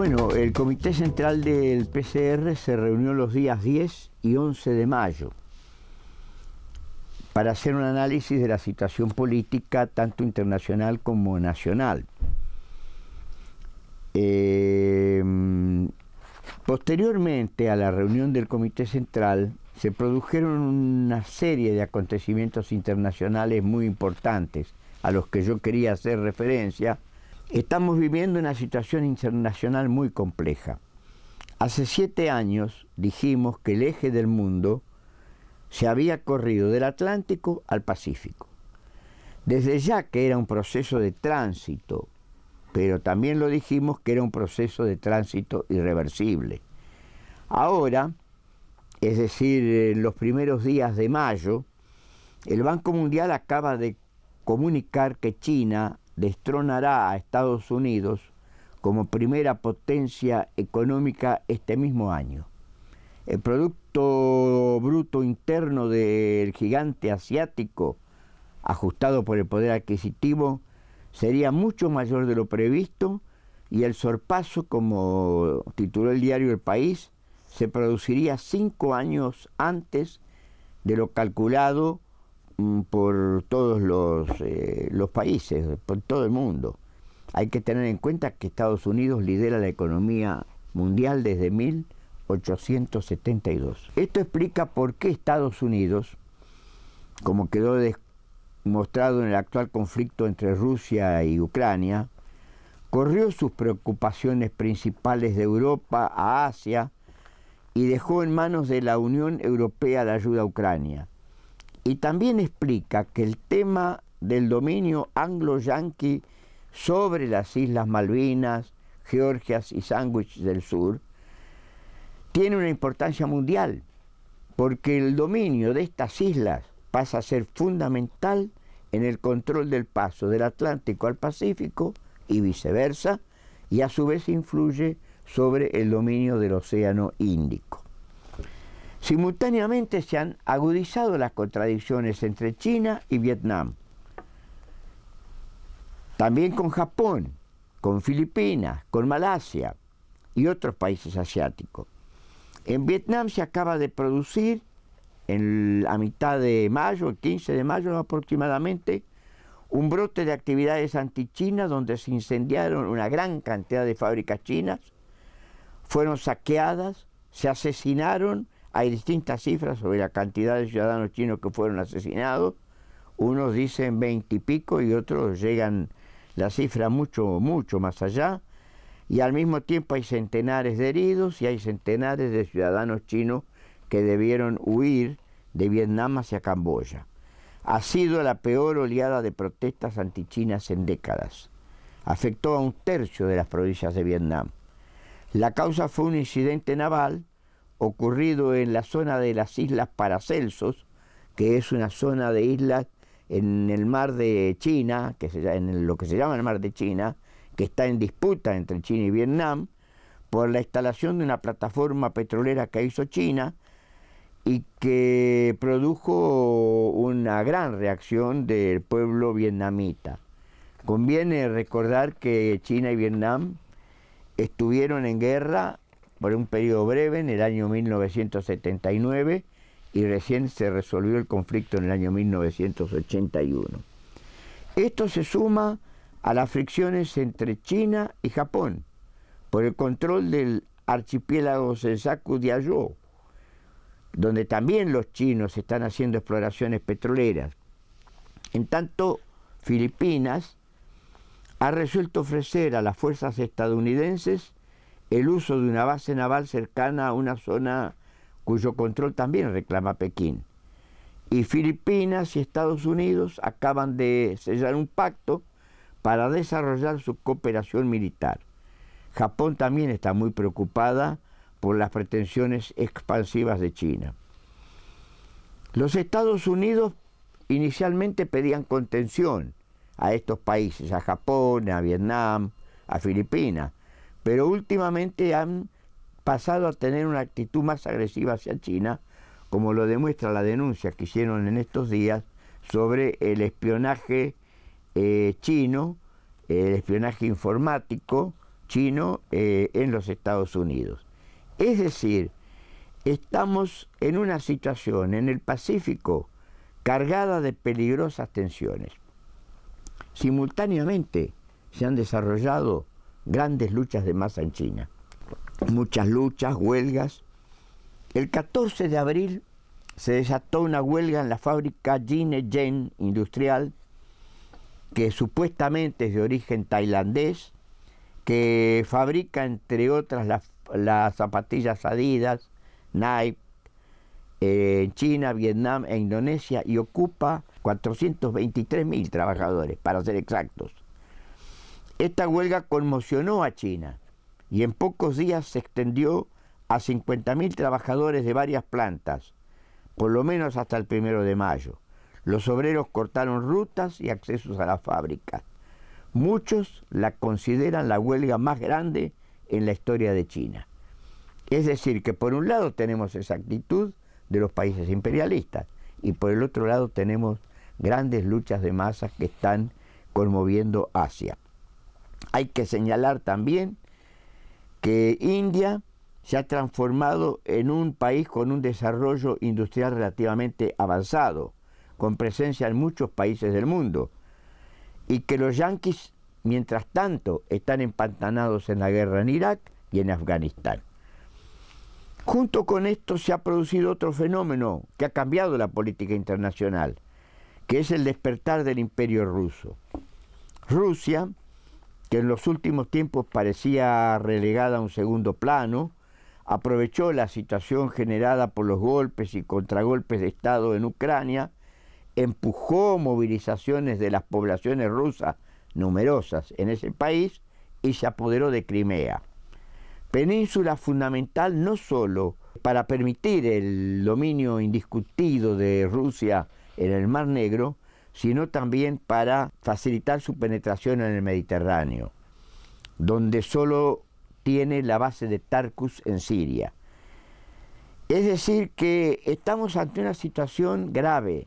Bueno, el Comité Central del PCR se reunió los días 10 y 11 de mayo para hacer un análisis de la situación política tanto internacional como nacional. Posteriormente a la reunión del Comité Central se produjeron una serie de acontecimientos internacionales muy importantes a los que yo quería hacer referencia. Estamos viviendo una situación internacional muy compleja. Hace 7 años dijimos que el eje del mundo se había corrido del Atlántico al Pacífico. Desde ya que era un proceso de tránsito, pero también lo dijimos que era un proceso de tránsito irreversible. Ahora, es decir, en los primeros días de mayo, el Banco Mundial acaba de comunicar que China destronará a Estados Unidos como primera potencia económica este mismo año. El Producto Bruto Interno del gigante asiático, ajustado por el poder adquisitivo, sería mucho mayor de lo previsto y el sorpaso, como tituló el diario El País, se produciría 5 años antes de lo calculado por todos los países, por todo el mundo. Hay que tener en cuenta que Estados Unidos lidera la economía mundial desde 1872. Esto explica por qué Estados Unidos, como quedó demostrado en el actual conflicto entre Rusia y Ucrania, corrió sus preocupaciones principales de Europa a Asia y dejó en manos de la Unión Europea la ayuda a Ucrania. Y también explica que el tema del dominio anglo-yanqui sobre las Islas Malvinas, Georgias y Sandwich del Sur tiene una importancia mundial, porque el dominio de estas islas pasa a ser fundamental en el control del paso del Atlántico al Pacífico y viceversa, y a su vez influye sobre el dominio del Océano Índico. Simultáneamente se han agudizado las contradicciones entre China y Vietnam, también con Japón, con Filipinas, con Malasia y otros países asiáticos. En Vietnam se acaba de producir, a mitad de mayo, el 15 de mayo aproximadamente, un brote de actividades antichinas donde se incendiaron una gran cantidad de fábricas chinas, fueron saqueadas, se asesinaron. Hay distintas cifras sobre la cantidad de ciudadanos chinos que fueron asesinados. Unos dicen 20 y pico y otros llegan la cifra mucho más allá. Y al mismo tiempo hay centenares de heridos y hay centenares de ciudadanos chinos que debieron huir de Vietnam hacia Camboya. Ha sido la peor oleada de protestas antichinas en décadas. Afectó a 1/3 de las provincias de Vietnam. La causa fue un incidente naval ocurrido en la zona de las Islas Paracelsos, que es una zona de islas en el mar de China, en lo que se llama el mar de China, que está en disputa entre China y Vietnam, por la instalación de una plataforma petrolera que hizo China y que produjo una gran reacción del pueblo vietnamita. Conviene recordar que China y Vietnam estuvieron en guerra por un periodo breve en el año 1979 y recién se resolvió el conflicto en el año 1981. Esto se suma a las fricciones entre China y Japón por el control del archipiélago Senkaku Diaoyu, donde también los chinos están haciendo exploraciones petroleras. En tanto, Filipinas ha resuelto ofrecer a las fuerzas estadounidenses el uso de una base naval cercana a una zona cuyo control también reclama Pekín. Y Filipinas y Estados Unidos acaban de sellar un pacto para desarrollar su cooperación militar. Japón también está muy preocupada por las pretensiones expansivas de China. Los Estados Unidos inicialmente pedían contención a estos países, a Japón, a Vietnam, a Filipinas, pero últimamente han pasado a tener una actitud más agresiva hacia China, como lo demuestra la denuncia que hicieron en estos días sobre el espionaje chino, el espionaje informático chino en los Estados Unidos. Es decir, estamos en una situación en el Pacífico cargada de peligrosas tensiones. Simultáneamente se han desarrollado grandes luchas de masa en China. Muchas luchas, huelgas. El 14 de abril se desató una huelga en la fábrica Jinejen Industrial, que supuestamente es de origen tailandés, que fabrica, entre otras, las zapatillas Adidas, Nike, en China, Vietnam e Indonesia, y ocupa 423.000 trabajadores, para ser exactos. Esta huelga conmocionó a China y en pocos días se extendió a 50.000 trabajadores de varias plantas, por lo menos hasta el 1 de mayo. Los obreros cortaron rutas y accesos a la fábrica. Muchos la consideran la huelga más grande en la historia de China. Es decir, que por un lado tenemos esa actitud de los países imperialistas y por el otro lado tenemos grandes luchas de masas que están conmoviendo Asia. Hay que señalar también que India se ha transformado en un país con un desarrollo industrial relativamente avanzado, con presencia en muchos países del mundo, y que los yanquis, mientras tanto, están empantanados en la guerra en Irak y en Afganistán. Junto con esto se ha producido otro fenómeno que ha cambiado la política internacional, que es el despertar del imperio ruso. Rusia, que en los últimos tiempos parecía relegada a un segundo plano, aprovechó la situación generada por los golpes y contragolpes de Estado en Ucrania, empujó movilizaciones de las poblaciones rusas numerosas en ese país y se apoderó de Crimea. Península fundamental no solo para permitir el dominio indiscutido de Rusia en el Mar Negro, sino también para facilitar su penetración en el Mediterráneo, donde solo tiene la base de Tartus en Siria. Es decir, que estamos ante una situación grave,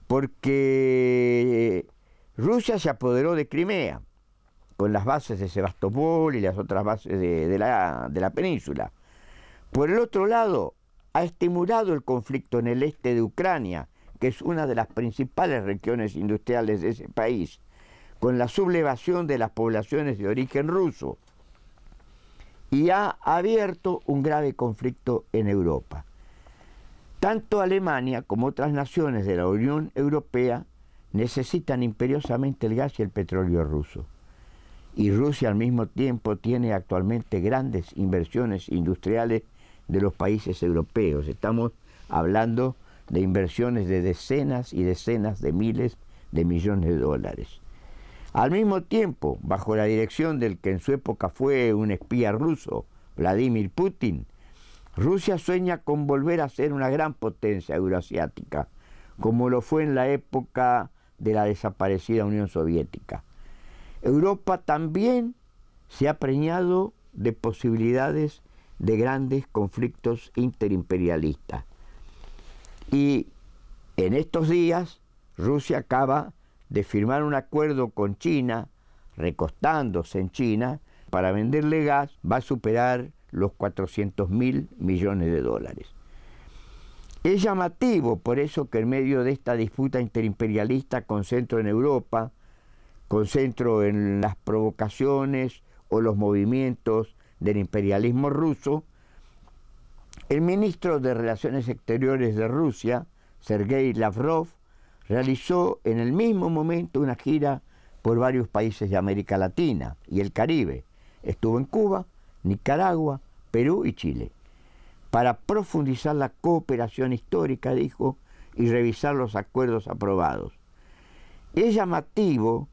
porque Rusia se apoderó de Crimea, con las bases de Sebastopol y las otras bases de la península. Por el otro lado, ha estimulado el conflicto en el este de Ucrania, que es una de las principales regiones industriales de ese país, con la sublevación de las poblaciones de origen ruso, y ha abierto un grave conflicto en Europa. Tanto Alemania como otras naciones de la Unión Europea necesitan imperiosamente el gas y el petróleo ruso. Y Rusia al mismo tiempo tiene actualmente grandes inversiones industriales de los países europeos. Estamos hablando de inversiones de decenas y decenas de miles de millones de dólares. Al mismo tiempo, bajo la dirección del que en su época fue un espía ruso, Vladimir Putin, Rusia sueña con volver a ser una gran potencia euroasiática, como lo fue en la época de la desaparecida Unión Soviética. Europa también se ha preñado de posibilidades de grandes conflictos interimperialistas. Y en estos días Rusia acaba de firmar un acuerdo con China, recostándose en China, para venderle gas, va a superar los 400.000 millones de dólares. Es llamativo por eso que en medio de esta disputa interimperialista con centro en Europa, con centro en las provocaciones o los movimientos del imperialismo ruso, el ministro de Relaciones Exteriores de Rusia, Sergei Lavrov, realizó en el mismo momento una gira por varios países de América Latina y el Caribe. Estuvo en Cuba, Nicaragua, Perú y Chile, para profundizar la cooperación histórica, dijo, y revisar los acuerdos aprobados. Es llamativo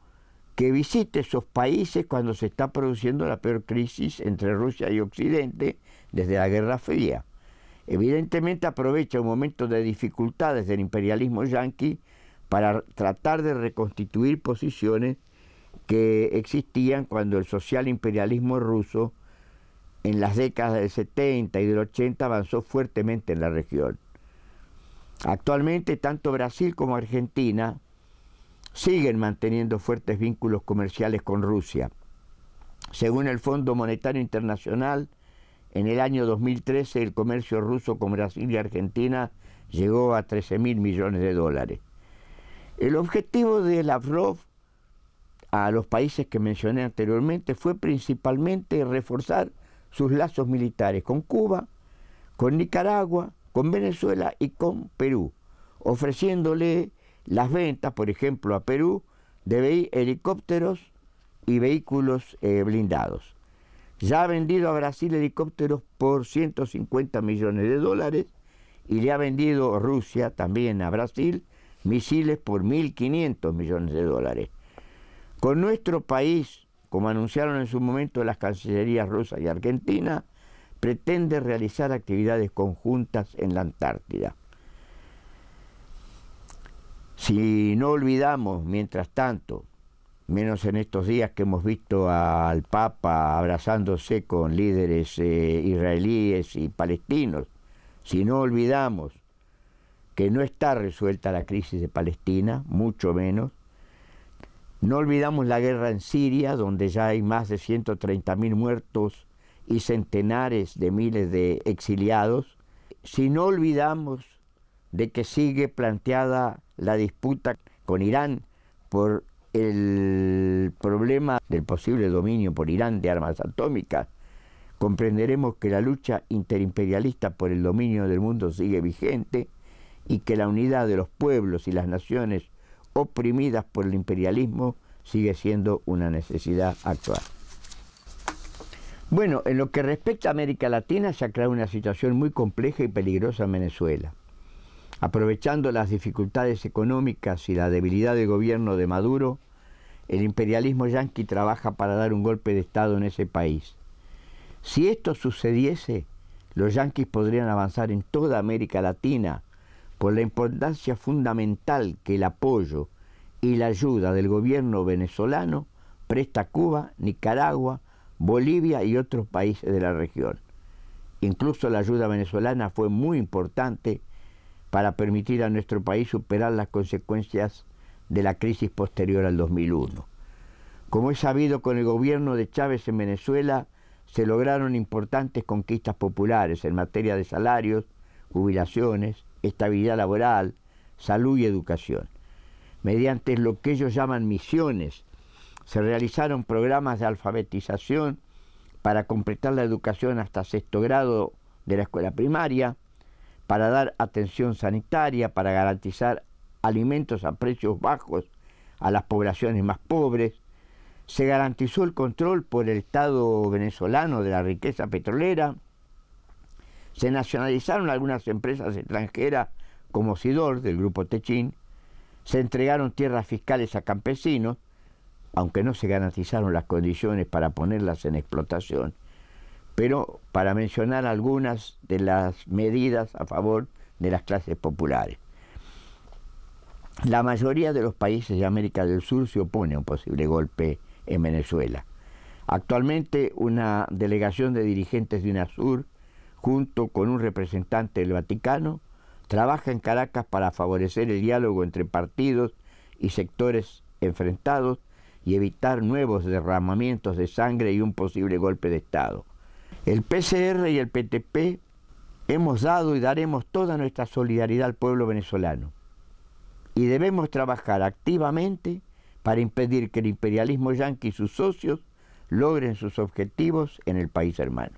que visite esos países cuando se está produciendo la peor crisis entre Rusia y Occidente desde la Guerra Fría. Evidentemente aprovecha un momento de dificultades del imperialismo yanqui para tratar de reconstituir posiciones que existían cuando el social imperialismo ruso en las décadas del 70 y del 80 avanzó fuertemente en la región. Actualmente tanto Brasil como Argentina siguen manteniendo fuertes vínculos comerciales con Rusia. Según el Fondo Monetario Internacional, en el año 2013 el comercio ruso con Brasil y Argentina llegó a 13.000 millones de dólares. El objetivo de Lavrov a los países que mencioné anteriormente fue principalmente reforzar sus lazos militares con Cuba, con Nicaragua, con Venezuela y con Perú, ofreciéndole las ventas, por ejemplo, a Perú, de helicópteros y vehículos blindados. Ya ha vendido a Brasil helicópteros por 150 millones de dólares y le ha vendido Rusia también a Brasil misiles por 1.500 millones de dólares. Con nuestro país, como anunciaron en su momento las cancillerías rusa y argentina, pretende realizar actividades conjuntas en la Antártida. Si no olvidamos, mientras tanto, menos en estos días que hemos visto al Papa abrazándose con líderes israelíes y palestinos, si no olvidamos que no está resuelta la crisis de Palestina, mucho menos, no olvidamos la guerra en Siria, donde ya hay más de 130.000 muertos y centenares de miles de exiliados, si no olvidamos de que sigue planteada la disputa con Irán por el problema del posible dominio por Irán de armas atómicas, comprenderemos que la lucha interimperialista por el dominio del mundo sigue vigente y que la unidad de los pueblos y las naciones oprimidas por el imperialismo sigue siendo una necesidad actual. Bueno, en lo que respecta a América Latina, se ha creado una situación muy compleja y peligrosa en Venezuela. Aprovechando las dificultades económicas y la debilidad del gobierno de Maduro, el imperialismo yanqui trabaja para dar un golpe de Estado en ese país. Si esto sucediese, los yanquis podrían avanzar en toda América Latina por la importancia fundamental que el apoyo y la ayuda del gobierno venezolano presta a Cuba, Nicaragua, Bolivia y otros países de la región. Incluso la ayuda venezolana fue muy importante para permitir a nuestro país superar las consecuencias de la crisis posterior al 2001. Como es sabido, con el gobierno de Chávez en Venezuela se lograron importantes conquistas populares en materia de salarios, jubilaciones, estabilidad laboral, salud y educación. Mediante lo que ellos llaman misiones, se realizaron programas de alfabetización para completar la educación hasta sexto grado de la escuela primaria, para dar atención sanitaria, para garantizar alimentos a precios bajos a las poblaciones más pobres. Se garantizó el control por el Estado venezolano de la riqueza petrolera. Se nacionalizaron algunas empresas extranjeras como Sidor, del grupo Techín. Se entregaron tierras fiscales a campesinos, aunque no se garantizaron las condiciones para ponerlas en explotación. Pero para mencionar algunas de las medidas a favor de las clases populares. La mayoría de los países de América del Sur se opone a un posible golpe en Venezuela. Actualmente una delegación de dirigentes de UNASUR, junto con un representante del Vaticano, trabaja en Caracas para favorecer el diálogo entre partidos y sectores enfrentados y evitar nuevos derramamientos de sangre y un posible golpe de Estado. El PCR y el PTP hemos dado y daremos toda nuestra solidaridad al pueblo venezolano y debemos trabajar activamente para impedir que el imperialismo yanqui y sus socios logren sus objetivos en el país hermano.